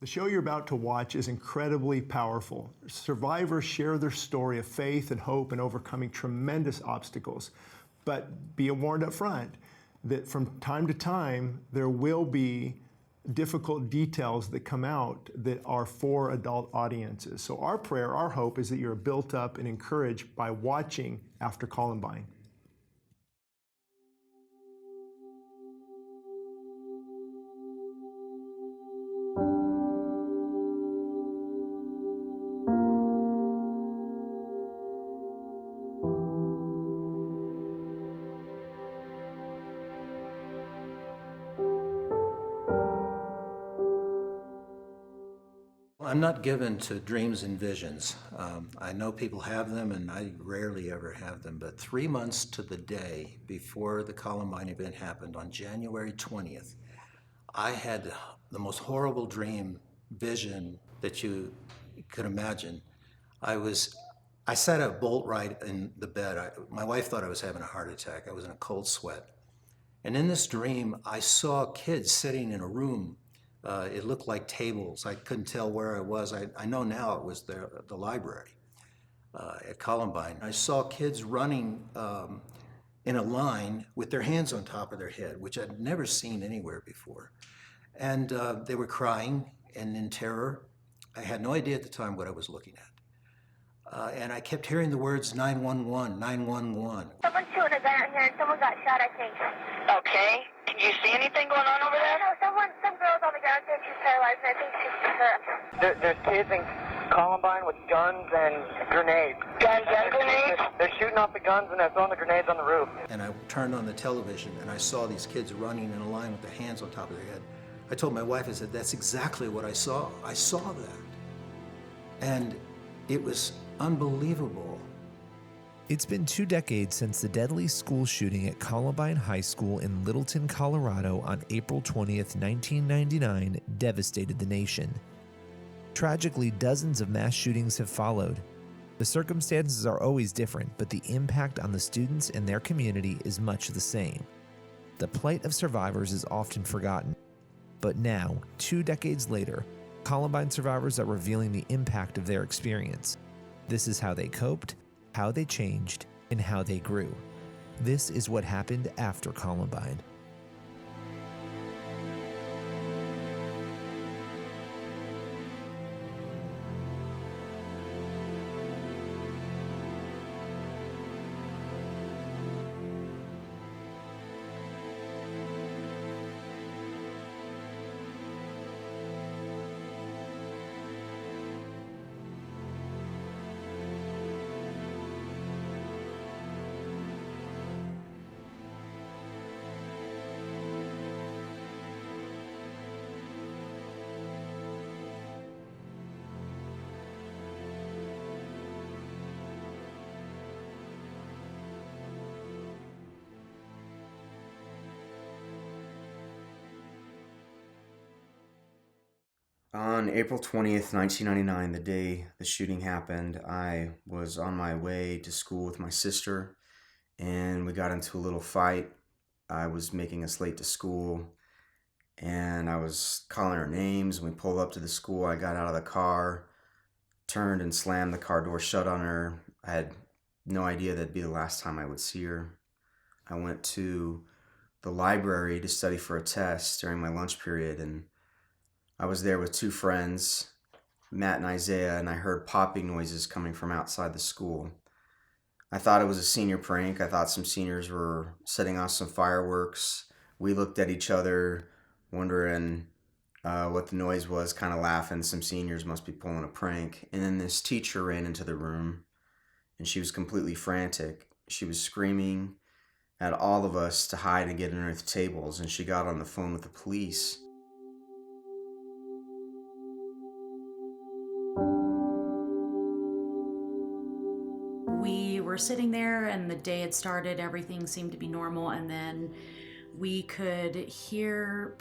The show you're about to watch is incredibly powerful. Survivors share their story of faith and hope in overcoming tremendous obstacles. But be warned up front that from time to time, there will be difficult details that come out that are for adult audiences. So our prayer, our hope is that you're built up and encouraged by watching After Columbine. I'm not given to dreams and visions. I know people have them, and I rarely ever have them, but 3 months to the day before the Columbine event happened, on January 20th, I had the most horrible dream vision that you could imagine. I sat up bolt right in the bed. My wife thought I was having a heart attack. I was in a cold sweat. And in this dream, I saw kids sitting in a room. It looked like tables. I couldn't tell where I was. I know now it was the library at Columbine. I saw kids running in a line with their hands on top of their head, which I'd never seen anywhere before. And they were crying and in terror. I had no idea at the time what I was looking at. And I kept hearing the words 911, 911. Someone's shooting a gun out here and someone got shot, I think. Okay. Can you see anything going on over there? No, some girl's on the ground and she's paralyzed and I think she's hurt. There's kids in Columbine with guns and grenades. Guns and grenades? They're shooting off the guns and they're throwing the grenades on the roof. And I turned on the television and I saw these kids running in a line with their hands on top of their head. I told my wife, I said, that's exactly what I saw. I saw that. And it was unbelievable. It's been 2 decades since the deadly school shooting at Columbine High School in Littleton, Colorado on April 20th, 1999 devastated the nation. Tragically, dozens of mass shootings have followed. The circumstances are always different, but the impact on the students and their community is much the same. The plight of survivors is often forgotten. But now, 2 decades later, Columbine survivors are revealing the impact of their experience. This is how they coped, how they changed, and how they grew. This is what happened after Columbine. On April 20th, 1999, the day the shooting happened, I was on my way to school with my sister, and we got into a little fight. I was making us late to school, and I was calling her names. When we pulled up to the school, I got out of the car, turned and slammed the car door shut on her. I had no idea that'd be the last time I would see her. I went to the library to study for a test during my lunch period, and I was there with 2 friends, Matt and Isaiah, and I heard popping noises coming from outside the school. I thought it was a senior prank. I thought some seniors were setting off some fireworks. We looked at each other, wondering what the noise was, kind of laughing. Some seniors must be pulling a prank. And then this teacher ran into the room, and she was completely frantic. She was screaming at all of us to hide and get underneath tables, and she got on the phone with the police. We were sitting there and the day had started, everything seemed to be normal, and then we could hear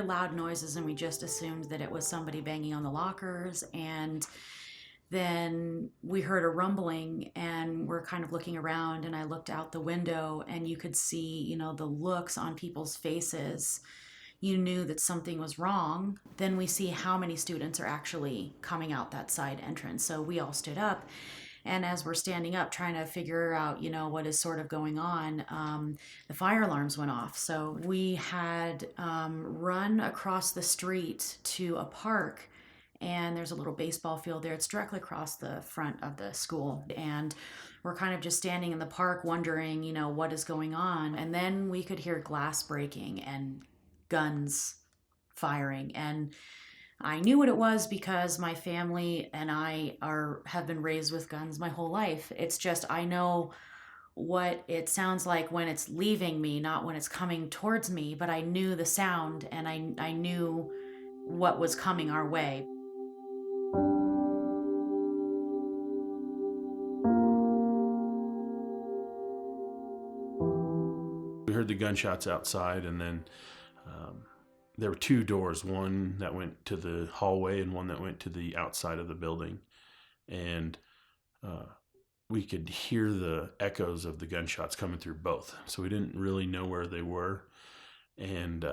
loud noises, and we just assumed that it was somebody banging on the lockers. And then we heard a rumbling, and we're kind of looking around, and I looked out the window and you could see, the looks on people's faces. you knew that something was wrong. Then we see how many students are actually coming out that side entrance. So we all stood up. And as we're standing up trying to figure out, what is sort of going on, the fire alarms went off. So we had run across the street to a park, and there's a little baseball field there. It's directly across the front of the school. And we're kind of just standing in the park wondering, what is going on. And then we could hear glass breaking and guns firing. And I knew what it was because my family and I have been raised with guns my whole life. It's just I know what it sounds like when it's leaving me, not when it's coming towards me, but I knew the sound and I knew what was coming our way. We heard the gunshots outside, and then there were two doors, one that went to the hallway and one that went to the outside of the building. And we could hear the echoes of the gunshots coming through both. So we didn't really know where they were. And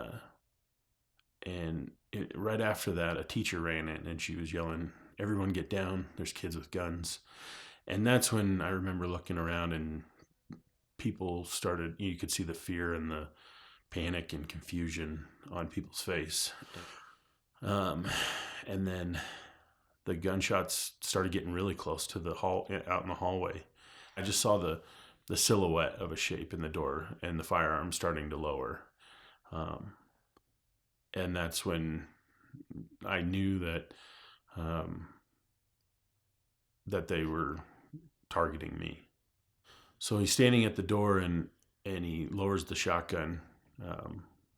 right after that, a teacher ran in and she was yelling, "Everyone get down, there's kids with guns." And that's when I remember looking around and people started, you could see the fear and the panic and confusion on people's face. And then the gunshots started getting really close to the hall, out in the hallway. I just saw the silhouette of a shape in the door and the firearm starting to lower. And that's when I knew that that they were targeting me. So he's standing at the door and he lowers the shotgun,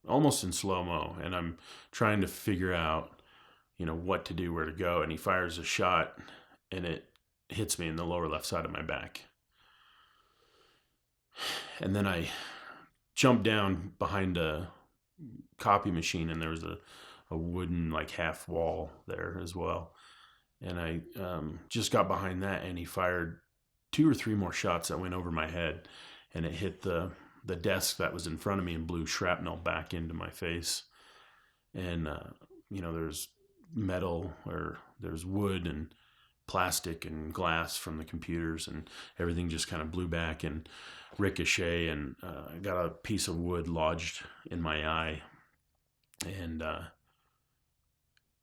almost in slow-mo, and I'm trying to figure out, what to do, where to go, and he fires a shot, and it hits me in the lower left side of my back. And then I jump down behind a copy machine, and there was a wooden, half wall there as well. And I just got behind that, and he fired 2 or 3 more shots that went over my head, and it hit the desk that was in front of me and blew shrapnel back into my face. And, there's metal, or there's wood and plastic and glass from the computers, and everything just kind of blew back and ricochet, and I got a piece of wood lodged in my eye. And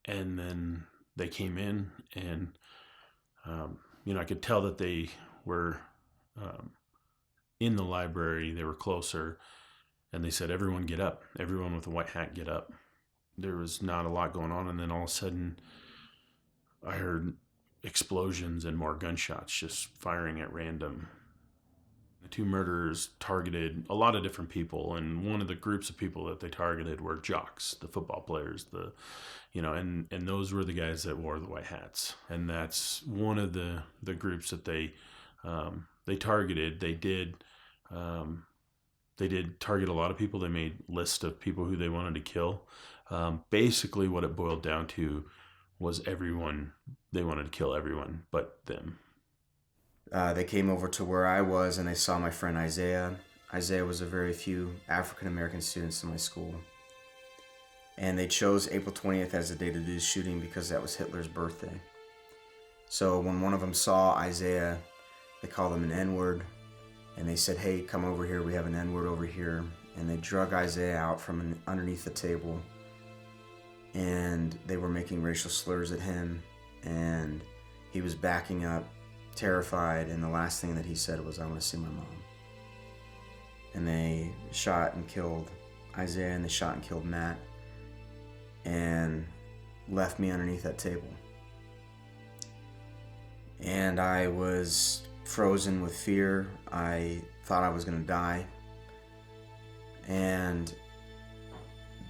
then they came in, and, I could tell that they were in the library. They were closer, and they said, "Everyone get up. Everyone with a white hat, get up." There was not a lot going on, and then all of a sudden I heard explosions and more gunshots just firing at random. The 2 murderers targeted a lot of different people, and one of the groups of people that they targeted were jocks, the football players, and those were the guys that wore the white hats. And that's one of the groups that they targeted. They did target a lot of people. They made lists of people who they wanted to kill. Basically what it boiled down to was everyone. They wanted to kill everyone but them. They came over to where I was, and they saw my friend Isaiah. Isaiah was a very few African-American students in my school. And they chose April 20th as the day to do the shooting because that was Hitler's birthday. So when one of them saw Isaiah, they called him an N-word, and they said, "Hey, come over here, we have an N-word over here." And they drug Isaiah out from underneath the table, and they were making racial slurs at him, and he was backing up, terrified, and the last thing that he said was, "I want to see my mom." And they shot and killed Isaiah, and they shot and killed Matt, and left me underneath that table. And I was frozen with fear. I thought I was going to die. And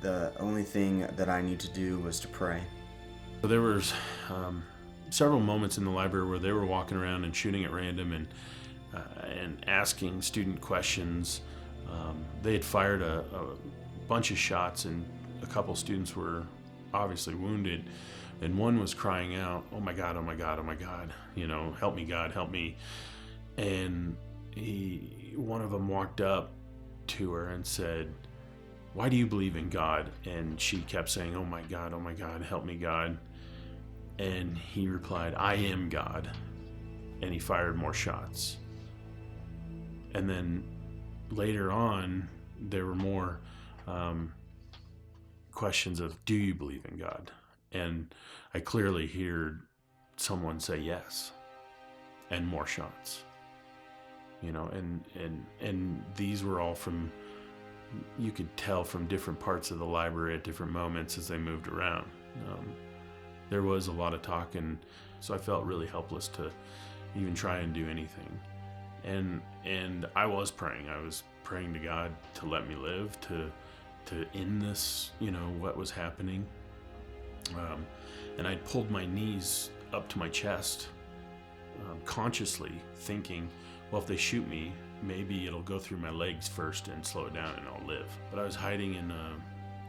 the only thing that I knew to do was to pray. So there was several moments in the library where they were walking around and shooting at random and asking student questions. They had fired a bunch of shots, and a couple students were obviously wounded, and one was crying out, "Oh my God, oh my God, oh my God, help me, God, help me." And one of them walked up to her and said, why do you believe in God? And she kept saying, oh my God, help me, God. And he replied, I am God. And he fired more shots. And then later on, there were more questions of, do you believe in God? And I clearly heard someone say yes, and more shots. You know, and these were all from, you could tell from different parts of the library at different moments as they moved around. There was a lot of talk, and so I felt really helpless to even try and do anything. And I was praying. I was praying to God to let me live, to end this, you know, what was happening. And I pulled my knees up to my chest, consciously thinking, well, if they shoot me, maybe it'll go through my legs first and slow it down and I'll live. But I was hiding in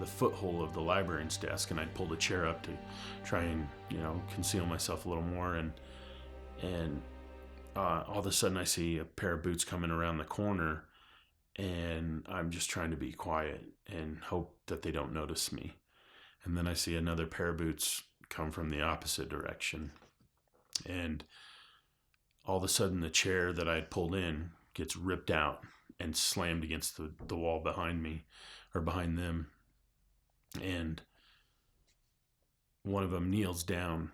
the foothole of the librarian's desk, and I'd pulled a chair up to try and, you know, conceal myself a little more. And all of a sudden I see a pair of boots coming around the corner, and I'm just trying to be quiet and hope that they don't notice me. And then I see another pair of boots come from the opposite direction. And all of a sudden the chair that I had pulled in gets ripped out and slammed against the wall behind me, or behind them. And one of them kneels down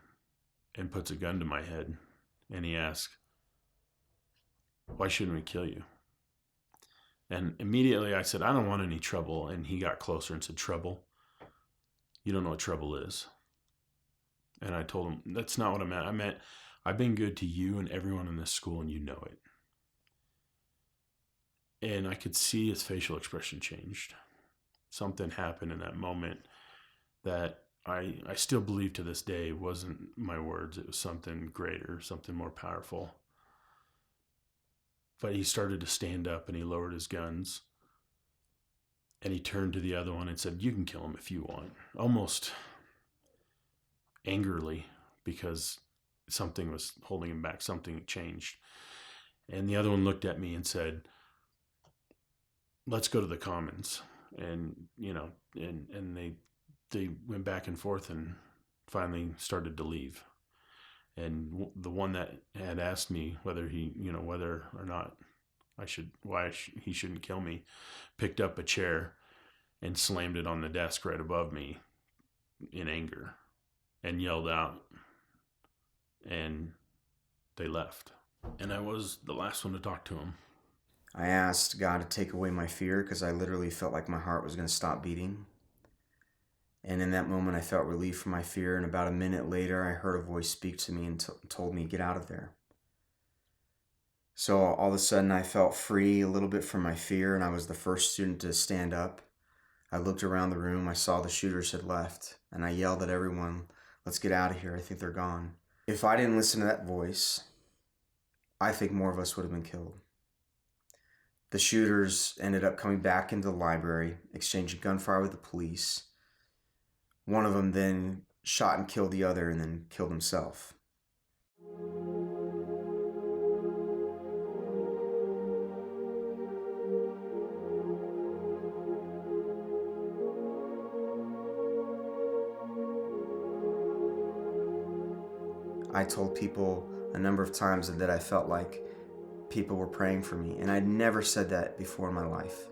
and puts a gun to my head, and he asks, why shouldn't we kill you? And immediately I said, I don't want any trouble. And he got closer and said, trouble? You don't know what trouble is. And I told him, that's not what I meant. I meant, I've been good to you and everyone in this school, and you know it. And I could see his facial expression changed. Something happened in that moment that I still believe to this day wasn't my words. It was something greater, something more powerful. But he started to stand up, and he lowered his guns, and he turned to the other one and said, you can kill him if you want. Almost angrily, because something was holding him back, something changed. And the other one looked at me and said, let's go to the commons. And, you know, and they went back and forth and finally started to leave. And the one that had asked me whether or not he shouldn't kill me, picked up a chair and slammed it on the desk right above me in anger and yelled out, and they left. And I was the last one to talk to him. I asked God to take away my fear because I literally felt like my heart was going to stop beating. And in that moment, I felt relief from my fear. And about a minute later, I heard a voice speak to me and told me, get out of there. So all of a sudden, I felt free a little bit from my fear, and I was the first student to stand up. I looked around the room. I saw the shooters had left, and I yelled at everyone, let's get out of here. I think they're gone. If I didn't listen to that voice, I think more of us would have been killed. The shooters ended up coming back into the library, exchanging gunfire with the police. One of them then shot and killed the other, and then killed himself. I told people a number of times that I felt like people were praying for me, and I'd never said that before in my life,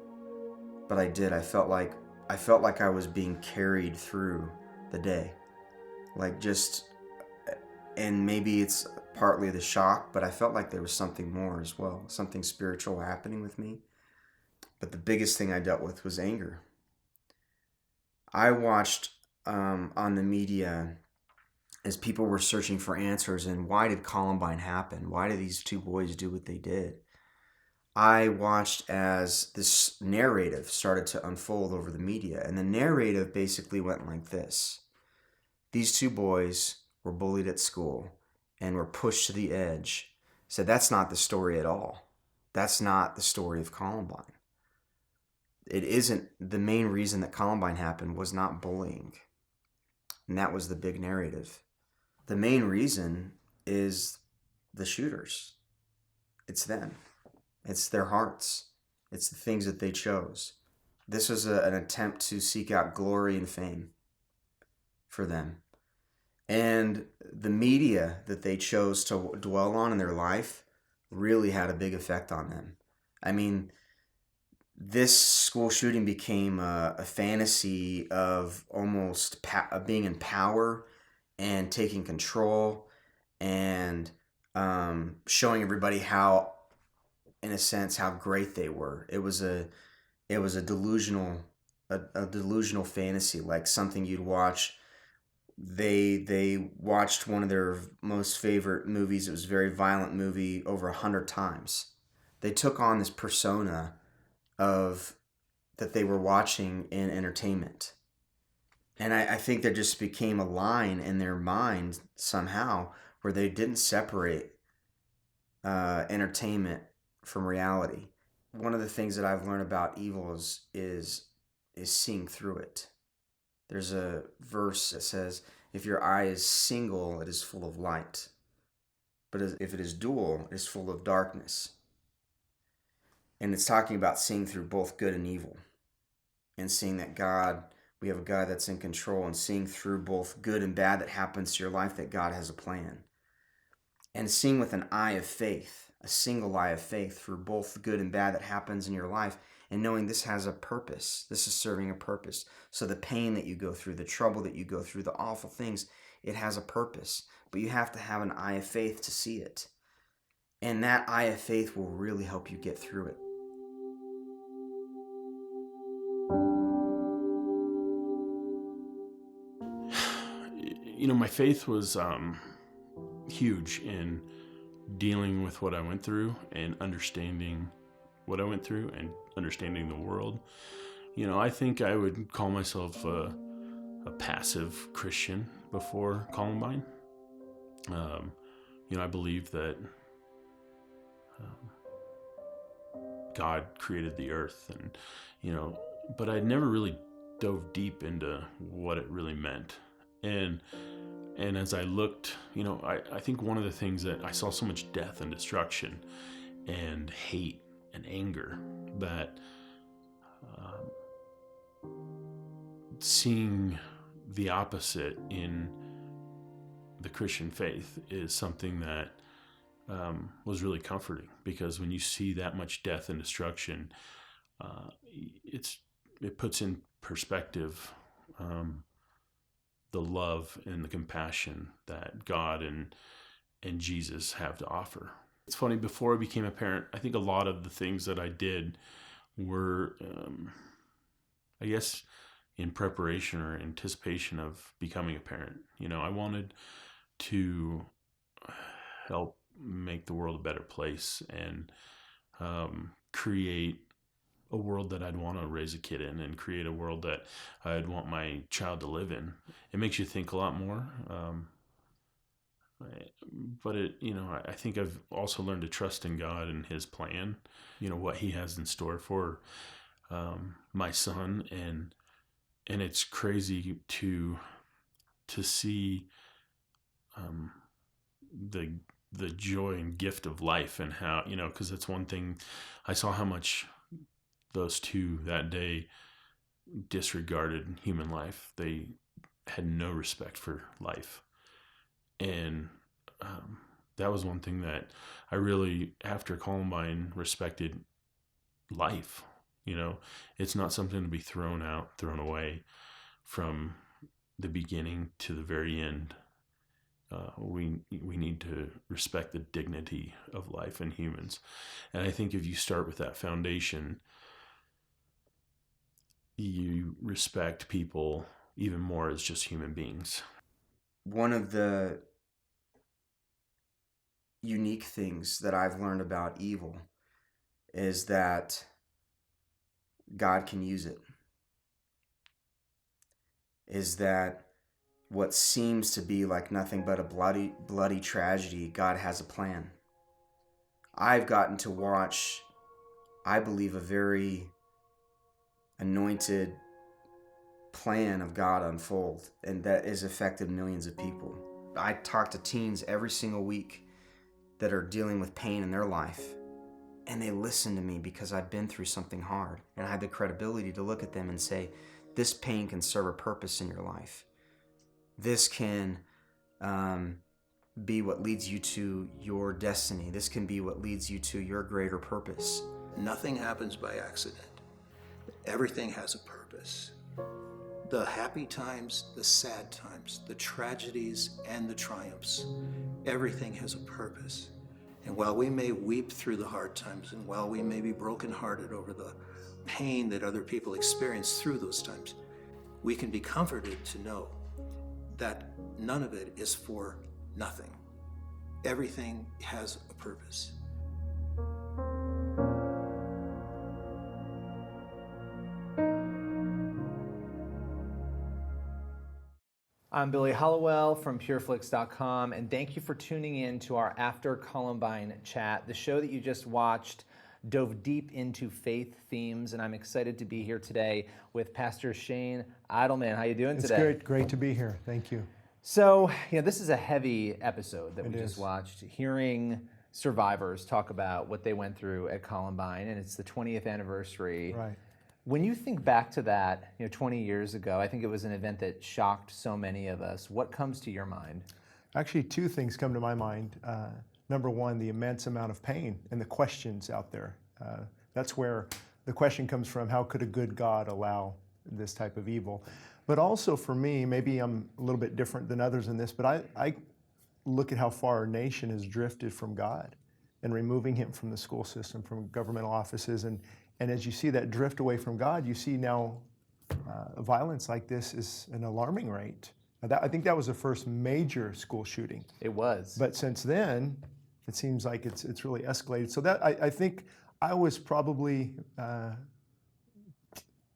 but I did. I felt like I was being carried through the day, and maybe it's partly the shock, but I felt like there was something more as well, something spiritual happening with me. But the biggest thing I dealt with was anger. I watched on the media as people were searching for answers, and why did Columbine happen? Why did these two boys do what they did? I watched as this narrative started to unfold over the media, and the narrative basically went like this. These two boys were bullied at school and were pushed to the edge. So that's not the story at all. That's not the story of Columbine. It isn't. The main reason that Columbine happened was not bullying, and that was the big narrative. The main reason is the shooters. It's them. It's their hearts. It's the things that they chose. This was an attempt to seek out glory and fame for them. And the media that they chose to dwell on in their life really had a big effect on them. I mean, this school shooting became a fantasy of almost being in power and taking control and showing everybody how, in a sense, how great they were. It was a delusional fantasy, like something you'd watch. They watched one of their most favorite movies. It was a very violent movie over 100 times. They took on this persona of that they were watching in entertainment. And I think there just became a line in their mind somehow where they didn't separate entertainment from reality. One of the things that I've learned about evil is seeing through it. There's a verse that says, if your eye is single, it is full of light. But if it is dual, it is full of darkness. And it's talking about seeing through both good and evil. And seeing that we have a God that's in control, and seeing through both good and bad that happens to your life, that God has a plan. And seeing with an eye of faith, a single eye of faith, through both good and bad that happens in your life, and knowing this has a purpose. This is serving a purpose. So the pain that you go through, the trouble that you go through, the awful things, it has a purpose. But you have to have an eye of faith to see it. And that eye of faith will really help you get through it. You know, my faith was huge in dealing with what I went through and understanding what I went through and understanding the world. You know, I think I would call myself a passive Christian before Columbine. You know, I believe that God created the earth, and, you know, but I'd never really dove deep into what it really meant. And as I looked, you know, I think one of the things that I saw so much death and destruction and hate and anger that seeing the opposite in the Christian faith is something that was really comforting, because when you see that much death and destruction, it puts in perspective the love and the compassion that God and Jesus have to offer. It's funny, before I became a parent, I think a lot of the things that I did were, I guess, in preparation or anticipation of becoming a parent. You know, I wanted to help make the world a better place and create a world that I'd want to raise a kid in, and create a world that I'd want my child to live in. It makes you think a lot more. But you know, I think I've also learned to trust in God and His plan, you know, what He has in store for my son. And it's crazy to see the joy and gift of life, and how, you know, because that's one thing I saw, how much those two that day disregarded human life. They had no respect for life. And that was one thing that I really, after Columbine, respected life. You know, it's not something to be thrown away from the beginning to the very end. We need to respect the dignity of life and humans. And I think if you start with that foundation, you respect people even more as just human beings. One of the unique things that I've learned about evil is that God can use it. Is that what seems to be like nothing but a bloody tragedy, God has a plan. I've gotten to watch, I believe, a very anointed plan of God unfold, and that has affected millions of people. I talk to teens every single week that are dealing with pain in their life, and they listened to me because I'd been through something hard, and I had the credibility to look at them and say, this pain can serve a purpose in your life. This can be what leads you to your destiny. This can be what leads you to your greater purpose. Nothing happens by accident. Everything has a purpose. The happy times, the sad times, the tragedies and the triumphs, everything has a purpose. And while we may weep through the hard times, and while we may be brokenhearted over the pain that other people experience through those times, we can be comforted to know that none of it is for nothing. Everything has a purpose. I'm Billy Hollowell from pureflix.com, and thank you for tuning in to our After Columbine chat. The show that you just watched dove deep into faith themes, and I'm excited to be here today with Pastor Shane Eidelman. How you doing today? It's great to be here. Thank you. So, this is a heavy episode that we just is. watched, hearing survivors talk about what they went through at Columbine, and it's the 20th anniversary. Right. When you think back to that, 20 years ago, I think it was an event that shocked so many of us. What comes to your mind? Actually, two things come to my mind. Number one, the immense amount of pain and the questions out there. That's where the question comes from: how could a good God allow this type of evil? But also for me, maybe I'm a little bit different than others in this, but I look at how far our nation has drifted from God and removing him from the school system, from governmental offices. And as you see that drift away from God, you see now violence like this is an alarming rate. I think that was the first major school shooting. It was. But since then, it seems like it's really escalated. So that I think I was probably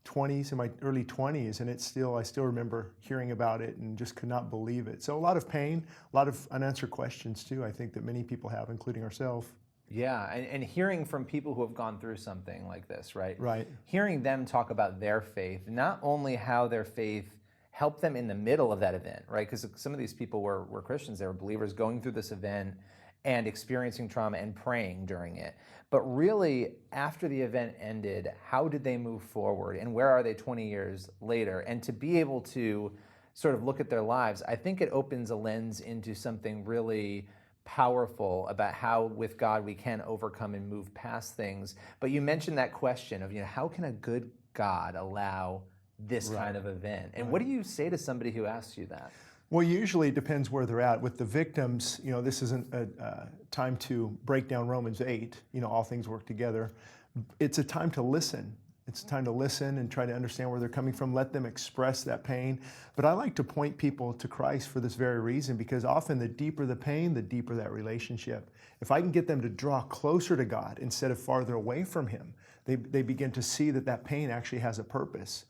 20s, in my early 20s, and I still remember hearing about it and just could not believe it. So a lot of pain, a lot of unanswered questions too, I think that many people have, including ourselves. Yeah, and hearing from people who have gone through something like this, right? Right. Hearing them talk about their faith, not only how their faith helped them in the middle of that event, right? Because some of these people were Christians, they were believers going through this event and experiencing trauma and praying during it. But really, after the event ended, how did they move forward? And where are they 20 years later? And to be able to sort of look at their lives, I think it opens a lens into something really powerful about how with God we can overcome and move past things. But you mentioned that question of, how can a good God allow this kind of event? And what do you say to somebody who asks you that? Well, usually it depends where they're at. With the victims, this isn't a time to break down Romans 8, all things work together. It's a time to listen. It's a time to listen and try to understand where they're coming from, let them express that pain. But I like to point people to Christ for this very reason, because often the deeper the pain, the deeper that relationship. If I can get them to draw closer to God instead of farther away from him, they begin to see that pain actually has a purpose.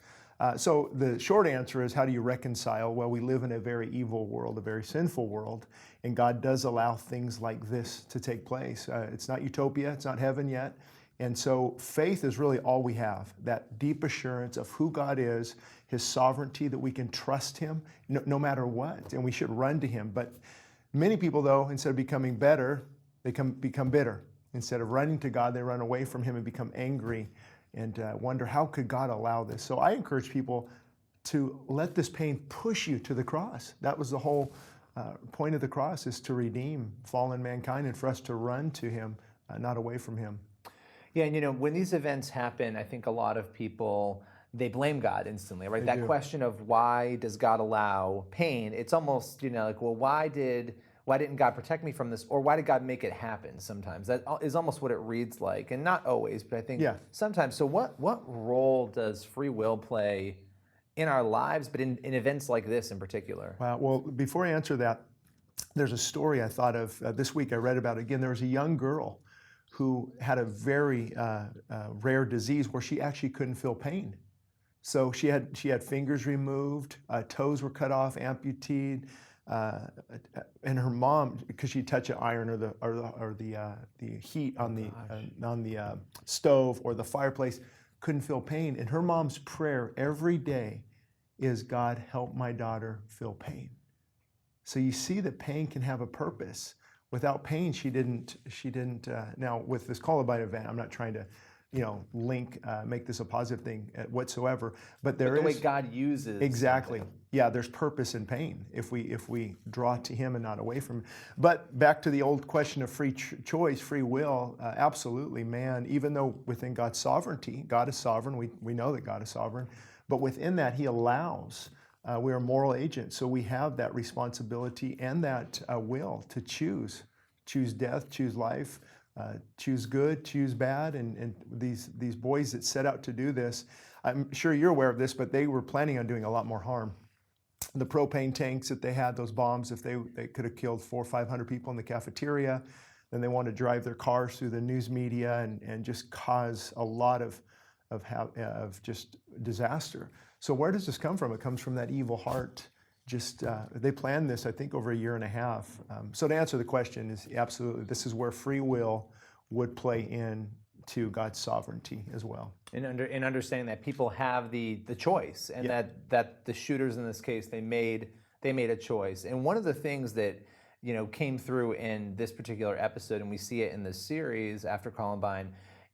So the short answer is, how do you reconcile? Well, we live in a very evil world, a very sinful world, and God does allow things like this to take place. It's not utopia, it's not heaven yet. And so faith is really all we have, that deep assurance of who God is, his sovereignty, that we can trust him no matter what, and we should run to him. But many people, though, instead of becoming better, they become bitter. Instead of running to God, they run away from him and become angry and wonder, how could God allow this? So I encourage people to let this pain push you to the cross. That was the whole point of the cross, is to redeem fallen mankind and for us to run to him, not away from him. Yeah, and when these events happen, I think a lot of people, they blame God instantly, right? That question of why does God allow pain, it's almost, like, well, why didn't God protect me from this? Or why did God make it happen sometimes? That is almost what it reads like, and not always, but I think sometimes. So what role does free will play in our lives, but in events like this in particular? Wow. Well, before I answer that, there's a story I thought of this week. I read about it again. There was a young girl who had a very rare disease where she actually couldn't feel pain. So she had fingers removed, toes were cut off, amputated, and her mom, because she'd touch an iron or the heat on the stove or the fireplace, couldn't feel pain. And her mom's prayer every day is, God, help my daughter feel pain. So you see that pain can have a purpose. Without pain, she didn't. Now with this Columbine event, I'm not trying to, make this a positive thing whatsoever. But there the way is God uses exactly. something. Yeah, there's purpose in pain if we draw to Him and not away from Him. But back to the old question of free choice, free will. Absolutely, man. Even though within God's sovereignty, God is sovereign. We know that God is sovereign, but within that, He allows. We are moral agents, so we have that responsibility and that will to choose death, choose life, choose good, choose bad. And these boys that set out to do this, I'm sure you're aware of this, but they were planning on doing a lot more harm. The propane tanks that they had, those bombs, if they could have killed 400 or 500 people in the cafeteria, then they wanted to drive their cars through the news media and just cause a lot of just disaster. So where does this come from? It comes from that evil heart. Just they planned this, I think, over a year and a half. So to answer the question is absolutely, this is where free will would play in to God's sovereignty as well. In understanding that people have the choice, and that the shooters in this case, they made a choice. And one of the things that came through in this particular episode, and we see it in the series after Columbine,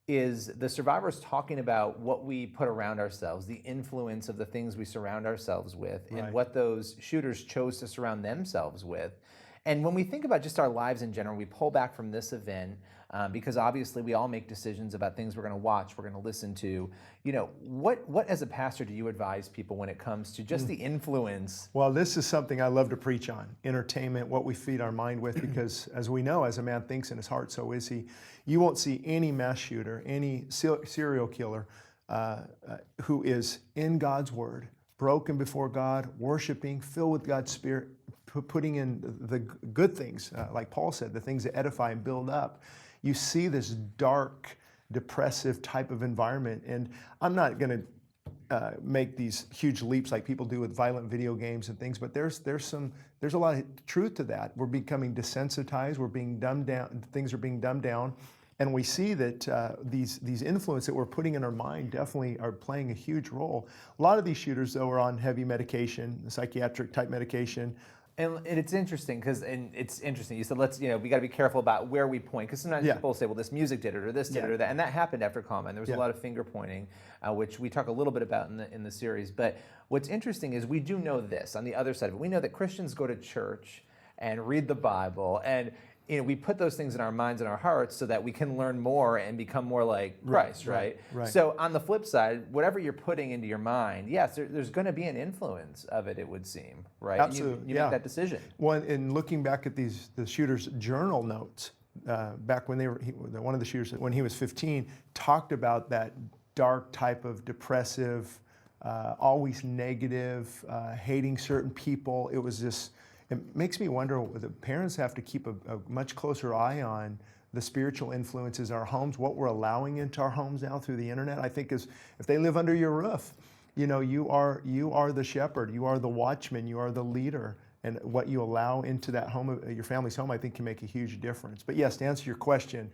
is the survivors talking about what we put around ourselves, the influence of the things we surround ourselves with, and what those shooters chose to surround themselves with. And when we think about just our lives in general, we pull back from this event because obviously we all make decisions about things we're going to watch, we're going to listen to. What as a pastor do you advise people when it comes to just the influence? Well, this is something I love to preach on, entertainment, what we feed our mind with, because as we know, as a man thinks in his heart, so is he. You won't see any mass shooter, any serial killer who is in God's word, broken before God, worshiping, filled with God's Spirit, putting in the good things, like Paul said, the things that edify and build up. You see this dark, depressive type of environment. And I'm not going to make these huge leaps like people do with violent video games and things, but there's a lot of truth to that. We're becoming desensitized. We're being dumbed down. Things are being dumbed down. And we see that these influences that we're putting in our mind definitely are playing a huge role. A lot of these shooters, though, are on heavy medication, psychiatric type medication. And it's interesting because, you said we got to be careful about where we point, because sometimes people say, well, this music did it, or this did it, or that, and that happened after Columbine. There was a lot of finger pointing, which we talk a little bit about in the series. But what's interesting is we do know this on the other side of it. We know that Christians go to church and read the Bible, and we put those things in our minds and our hearts so that we can learn more and become more like Christ, right? So on the flip side, whatever you're putting into your mind, yes, there's going to be an influence of it, it would seem, right? Absolutely, you make that decision. Well, in looking back at the shooter's journal notes, back when one of the shooters, when he was 15, talked about that dark type of depressive, always negative, hating certain people. It was just... It makes me wonder, the parents have to keep a much closer eye on the spiritual influences in our homes, what we're allowing into our homes now through the internet. I think if they live under your roof, you are the shepherd, you are the watchman, you are the leader, and what you allow into that home, your family's home, I think can make a huge difference. But yes, to answer your question,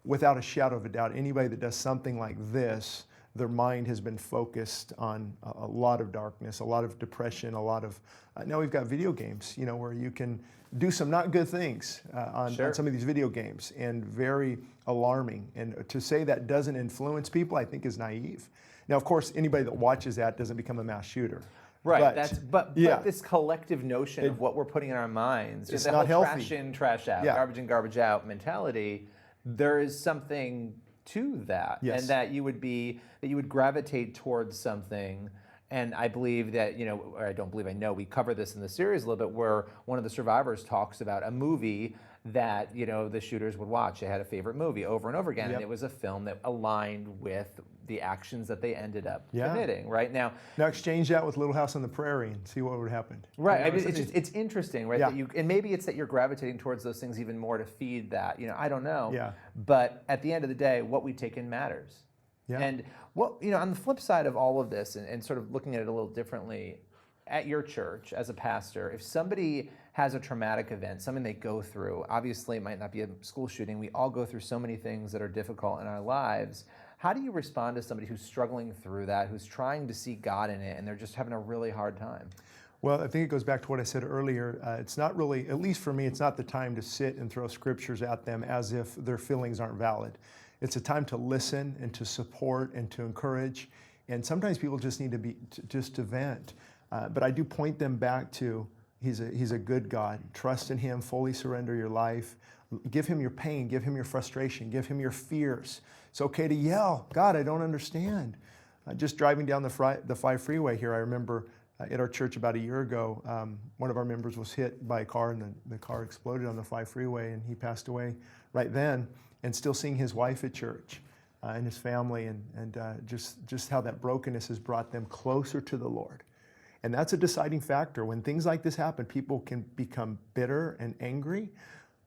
without a shadow of a doubt, anybody that does something like this, their mind has been focused on a lot of darkness, a lot of depression, a lot of... now we've got video games, where you can do some not good things on some of these video games, and very alarming. And to say that doesn't influence people, I think is naive. Now, of course, anybody that watches that doesn't become a mass shooter. Right, but this collective notion of what we're putting in our minds, it's the not whole healthy. trash in, trash out, garbage in, garbage out mentality, there is something to that, and that you would gravitate towards something. And I believe that, or I don't believe, I know we cover this in the series a little bit, where one of the survivors talks about a movie that, the shooters would watch. They had a favorite movie over and over again, and it was a film that aligned with the actions that they ended up committing, right? Now exchange that with Little House on the Prairie and see what would happen. Right, I mean, it's interesting, right? That and maybe it's that you're gravitating towards those things even more to feed that, I don't know. Yeah. But at the end of the day, what we take in matters. Yeah. And what, on the flip side of all of this, and sort of looking at it a little differently, at your church as a pastor, if somebody has a traumatic event, something they go through, obviously it might not be a school shooting, we all go through so many things that are difficult in our lives. How do you respond to somebody who's struggling through that, who's trying to see God in it, and they're just having a really hard time? Well, I think it goes back to what I said earlier. It's not really, at least for me, it's not the time to sit and throw scriptures at them as if their feelings aren't valid. It's a time to listen and to support and to encourage. And sometimes people just need to vent. But I do point them back to he's a good God. Trust in Him, fully surrender your life. Give Him your pain, give Him your frustration, give Him your fears. It's okay to yell, God, I don't understand. Just driving down the 5 freeway here, I remember at our church about a year ago, one of our members was hit by a car and the car exploded on the 5 freeway and he passed away right then. And still seeing his wife at church and his family and just how that brokenness has brought them closer to the Lord. And that's a deciding factor. When things like this happen, people can become bitter and angry,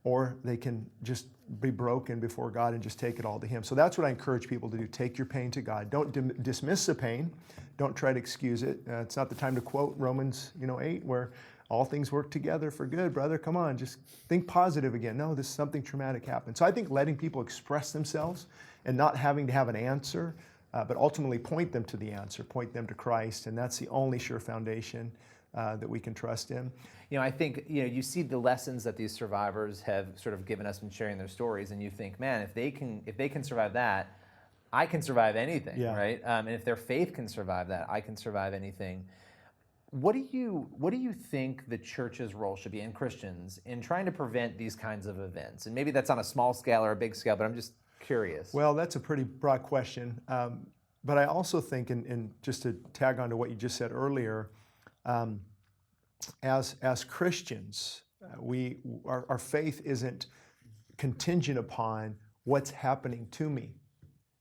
or they can just be broken before God and just take it all to Him. So that's what I encourage people to do. Take your pain to God. Don't dismiss the pain. Don't try to excuse it. It's not the time to quote Romans 8, where all things work together for good. Brother, come on, just think positive again. No, this is something traumatic happened. So I think letting people express themselves and not having to have an answer, but ultimately point them to the answer, point them to Christ, and that's the only sure foundation that we can trust in. I think, you see the lessons that these survivors have sort of given us in sharing their stories, and you think, man, if they can survive that, I can survive anything, right? And if their faith can survive that, I can survive anything. What do you think the church's role should be, and Christians, in trying to prevent these kinds of events? And maybe that's on a small scale or a big scale, but I'm just curious. Well, that's a pretty broad question. But I also think, and just to tag on to what you just said earlier, as Christians, our faith isn't contingent upon what's happening to me.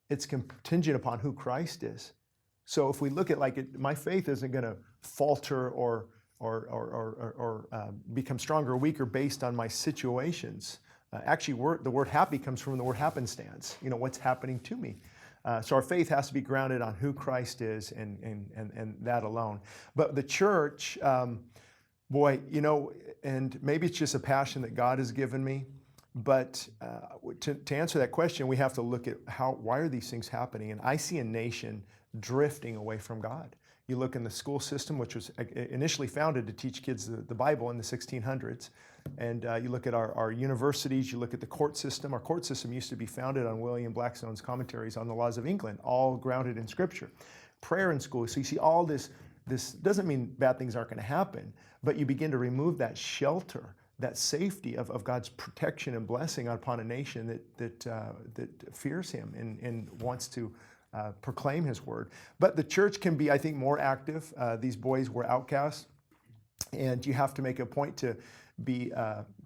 It's contingent upon who Christ is. So if we look at my faith isn't going to falter or become stronger or weaker based on my situations. Actually, the word happy comes from the word happenstance. What's happening to me. So our faith has to be grounded on who Christ is and that alone. But the church, and maybe it's just a passion that God has given me. But to answer that question, we have to look at why are these things happening? And I see a nation drifting away from God. You look in the school system, which was initially founded to teach kids the Bible in the 1600s. And you look at our universities, you look at the court system. Our court system used to be founded on William Blackstone's commentaries on the laws of England, all grounded in Scripture. Prayer in school. So you see all this doesn't mean bad things aren't going to happen, but you begin to remove that shelter, that safety of God's protection and blessing upon a nation that fears Him and wants to proclaim His word. But the church can be, I think, more active. These boys were outcasts, and you have to make a point to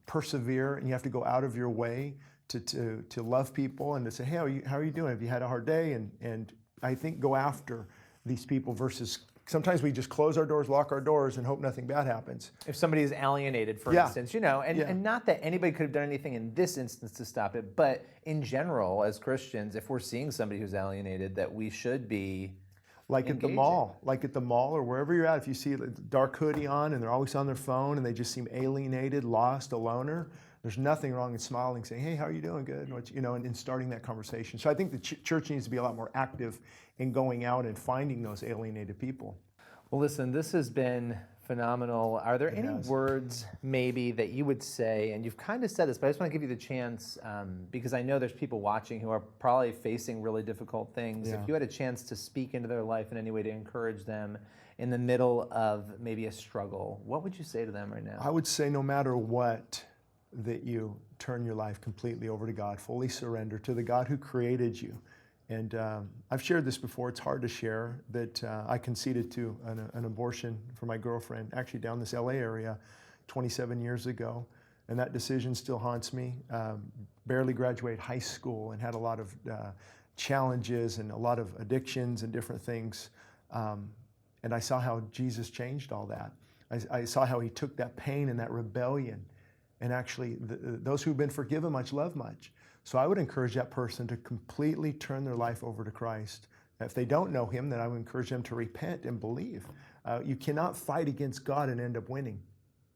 persevere, and you have to go out of your way to love people and to say, hey, how are you doing? Have you had a hard day? And I think go after these people versus sometimes we just close our doors, lock our doors, and hope nothing bad happens. If somebody is alienated, for instance, and not that anybody could have done anything in this instance to stop it, but in general, as Christians, if we're seeing somebody who's alienated, that we should be engaging. At the mall or wherever you're at, if you see a dark hoodie on and they're always on their phone and they just seem alienated, lost, a loner, there's nothing wrong in smiling, saying, hey, how are you doing? Good. And starting that conversation. So I think the church needs to be a lot more active in going out and finding those alienated people. Well, listen, this has been phenomenal. Are there any words maybe that you would say, and you've kind of said this, but I just want to give you the chance, because I know there's people watching who are probably facing really difficult things. If you had a chance to speak into their life in any way to encourage them in the middle of maybe a struggle, what would you say to them right now? I would say no matter what, that you turn your life completely over to God, fully surrender to the God who created you. And I've shared this before. It's hard to share that I conceded to an abortion for my girlfriend, actually down this LA area 27 years ago. And that decision still haunts me. Barely graduated high school and had a lot of challenges and a lot of addictions and different things. And I saw how Jesus changed all that. I saw how He took that pain and that rebellion. And actually, those who've been forgiven much love much. So I would encourage that person to completely turn their life over to Christ. If they don't know Him, then I would encourage them to repent and believe. You cannot fight against God and end up winning.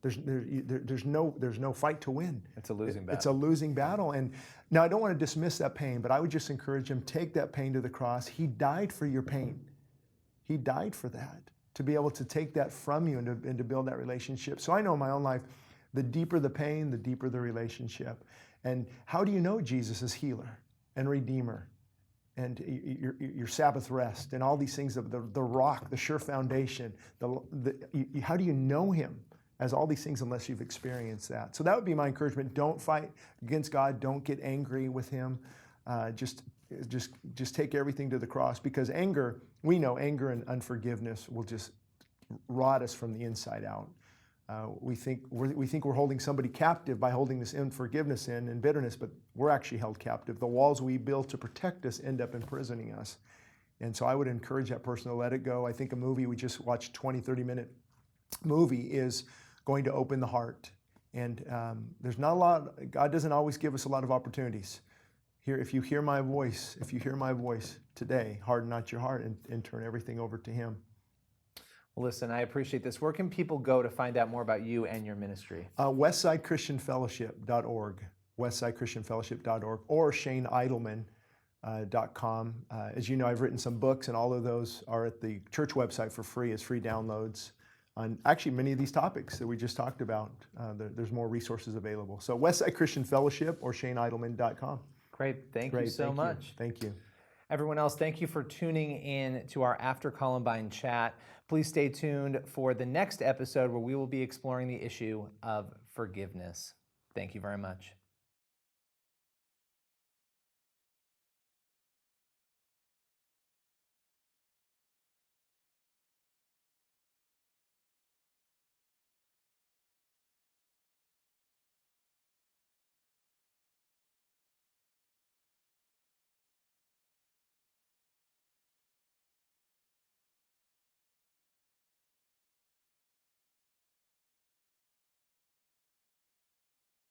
There's no fight to win. It's a losing battle. It's a losing battle. And now I don't want to dismiss that pain, but I would just encourage them, take that pain to the cross. He died for your pain. He died for that. to be able to take that from you and to build that relationship. So I know in my own life, the deeper the pain, the deeper the relationship. And how do you know Jesus is healer and redeemer and your Sabbath rest and all these things, the rock, the sure foundation? How do you know him as all these things unless you've experienced that? So that would be my encouragement. Don't fight against God. Don't get angry with him. Just take everything to the cross, because anger, we know anger and unforgiveness will just rot us from the inside out. We think we're holding somebody captive by holding this unforgiveness in and bitterness, but we're actually held captive. The walls we build to protect us end up imprisoning us. And so I would encourage that person to let it go. I think a movie we just watched, 20-30-minute movie, is going to open the heart. And there's not a lot, God doesn't always give us a lot of opportunities. Here, if you hear my voice today, harden not your heart and turn everything over to him. Well, listen, I appreciate this. Where can people go to find out more about you and your ministry? WestsideChristianFellowship.org, WestsideChristianFellowship.org, or ShaneIdelman.com. As you know, I've written some books, and all of those are at the church website for free as free downloads on actually many of these topics that we just talked about. There's more resources available. So Westside Christian Fellowship or ShaneIdelman.com. Great. Thank you so much. Thank you. Everyone else, thank you for tuning in to our After Columbine chat. Please stay tuned for the next episode where we will be exploring the issue of forgiveness. Thank you very much.